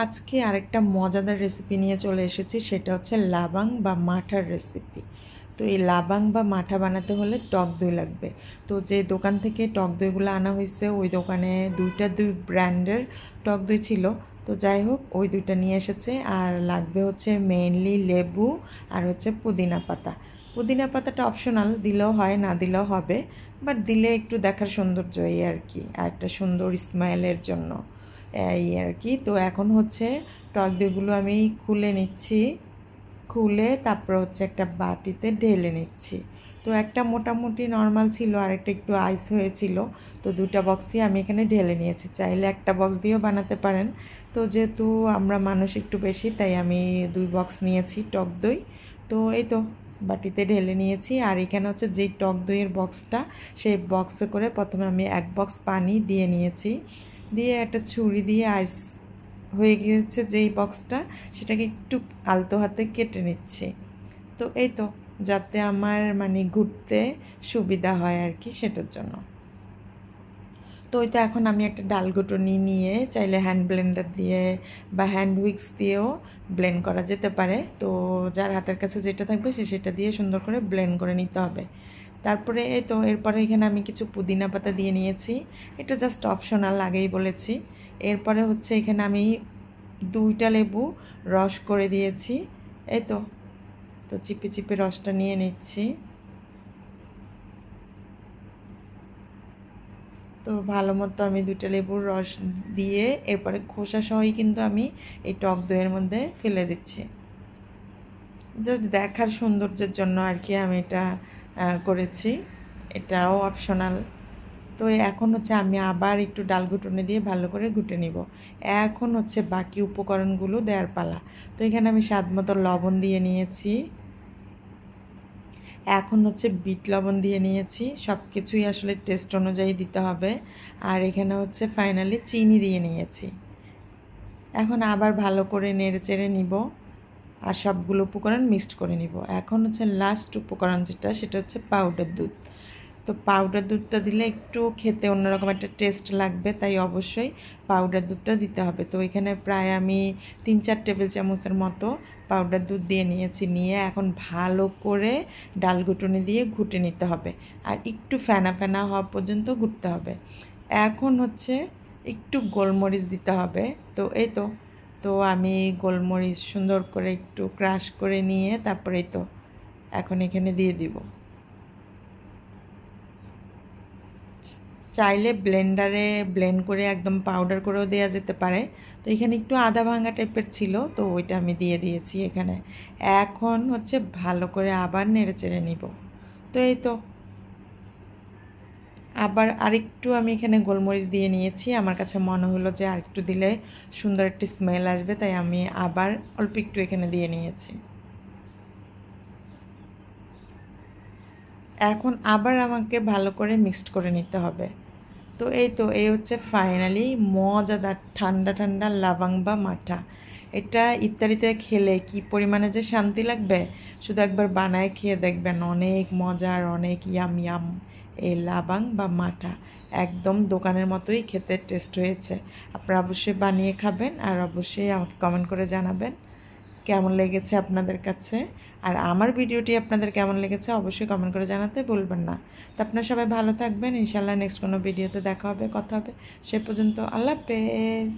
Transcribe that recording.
আজকে আরেকটা মজাদার রেসিপি নিয়ে চলে এসেছি, সেটা হচ্ছে লাবাং বা মাঠার রেসিপি। তো এই লাবাং বা মাঠা বানাতে হলে টক দই লাগবে। তো যে দোকান থেকে টক দইগুলো আনা হয়েছে ওই দোকানে দুই ব্র্যান্ডের টক দই ছিল। তো যাই হোক, ওই দুইটা নিয়ে এসেছে। আর লাগবে হচ্ছে মেইনলি লেবু আর হচ্ছে পুদিনা পাতা। পুদিনা পাতাটা অপশনাল, দিলেও হয় না দিলেও হবে, বাট দিলে একটু দেখার সৌন্দর্য এই আর কি, আর একটা সুন্দর স্মেলের জন্য এই আর কি। তো এখন হচ্ছে টক দইগুলো আমি খুলে নিচ্ছি, খুলে তারপর হচ্ছে একটা বাটিতে ঢেলে নিচ্ছি। তো একটা মোটামুটি নর্মাল ছিল আর একটা একটু আইস হয়েছিল। তো দুটা বক্সই আমি এখানে ঢেলে নিয়েছি, চাইলে একটা বক্স দিয়েও বানাতে পারেন। তো যেহেতু আমরা মানুষ একটু বেশি, তাই আমি 2 বক্স নিয়েছি টক দই। তো এই তো বাটিতে ঢেলে নিয়েছি। আর এখানে হচ্ছে যেই টক দইয়ের বক্সটা, সেই বক্সে করে প্রথমে আমি 1 বক্স পানি দিয়ে নিয়েছি, দিয়ে একটা ছুরি দিয়ে আইস হয়ে গিয়েছে যেই বক্সটা, সেটাকে একটু আলতো হাতে কেটে নিচ্ছি। তো এই তো, যাতে আমার মানে ঘুরতে সুবিধা হয় আর কি, সেটার জন্য। তো ওইটা এখন আমি একটা ডালঘুটনি নিয়ে, চাইলে হ্যান্ড ব্লেন্ডার দিয়ে বা হ্যান্ড উইক্স দিয়েও ব্লেন্ড করা যেতে পারে। তো যার হাতের কাছে যেটা থাকবে সেটা দিয়ে সুন্দর করে ব্লেন্ড করে নিতে হবে। তারপরে এই তো এরপরে এখানে আমি কিছু পুদিনা পাতা দিয়ে নিয়েছি, এটা জাস্ট অপশনাল, আগেই বলেছি। এরপরে হচ্ছে এখানে আমি 2টা লেবু রস করে দিয়েছি। এই তো, তো চিপে চিপে রসটা নিয়ে নিচ্ছি। তো ভালো মতো আমি 2টা লেবুর রস দিয়ে এরপরে খোসা সহই কিন্তু আমি এই টক দইয়ের মধ্যে ফেলে দিচ্ছি, জাস্ট দেখার সৌন্দর্যের জন্য আর কি আমি এটা করেছি, এটাও অপশনাল। তো এখন হচ্ছে আমি আবার একটু ডাল ঘুটনি দিয়ে ভালো করে ঘুটে নিব। এখন হচ্ছে বাকি উপকরণগুলো দেওয়ার পালা। তো এখানে আমি স্বাদ মতো লবণ দিয়ে নিয়েছি, এখন হচ্ছে বিট লবণ দিয়ে নিয়েছি, সব কিছুই আসলে টেস্ট অনুযায়ী দিতে হবে। আর এখানে হচ্ছে ফাইনালি চিনি দিয়ে নিয়েছি। এখন আবার ভালো করে নেড়ে চেড়ে নিব আর সবগুলো উপকরণ মিক্সড করে নিব। এখন হচ্ছে লাস্ট উপকরণ যেটা, সেটা হচ্ছে পাউডার দুধ। তো পাউডার দুধটা দিলে একটু খেতে অন্যরকম একটা টেস্ট লাগবে, তাই অবশ্যই পাউডার দুধটা দিতে হবে। তো এখানে প্রায় আমি 3-4 টেবিল চামচের মতো পাউডার দুধ দিয়ে নিয়েছি, নিয়ে এখন ভালো করে ডাল ঘুটনি দিয়ে ঘুটে নিতে হবে। আর একটু ফেনা ফেনা হওয়া পর্যন্ত ঘুটতে হবে। এখন হচ্ছে একটু গোলমরিচ দিতে হবে। তো এই তো, তো আমি গোলমরিচ সুন্দর করে একটু ক্রাশ করে নিয়ে তারপরেই তো এখন এখানে দিয়ে দিব। চাইলে ব্লেন্ডারে ব্লেন্ড করে একদম পাউডার করেও দেওয়া যেতে পারে। তো এখানে একটু আধা ভাঙা টাইপের ছিল, তো ওইটা আমি দিয়ে দিয়েছি এখানে। এখন হচ্ছে ভালো করে আবার নেড়ে চেড়ে নিব। তো এই তো আবার আরেকটু আমি এখানে গোলমরিচ দিয়ে নিয়েছি, আমার কাছে মনে হলো যে আরেকটু দিলে সুন্দর একটি স্মেল আসবে, তাই আমি আবার অল্প একটু এখানে দিয়ে নিয়েছি। এখন আবার আমাকে ভালো করে মিক্সড করে নিতে হবে। তো এই তো, এই হচ্ছে ফাইনালি মজাদার ঠান্ডা ঠান্ডা লাবাং বা মাঠা। এটা ইফতারিতে খেলে কি পরিমাণে যে শান্তি লাগবে, শুধু একবার বানায় খেয়ে দেখবেন, অনেক মজার, অনেক ইয়াম ইয়াম। এই লাবাং বা মাঠা একদম দোকানের মতোই খেতে টেস্ট হয়েছে। আপনারা অবশ্যই বানিয়ে খাবেন আর অবশ্যই আমাকে কমেন্ট করে জানাবেন কেমন লেগেছে আপনাদের কাছে। আর আমার ভিডিওটি আপনাদের কেমন লেগেছে অবশ্যই কমেন্ট করে জানাতে ভুলবেন না। তো আপনারা সবাই ভালো থাকবেন, ইনশাআল্লাহ নেক্সট কোনো ভিডিওতে দেখা হবে, কথা হবে। সে পর্যন্ত আল্লাহ হাফেজ।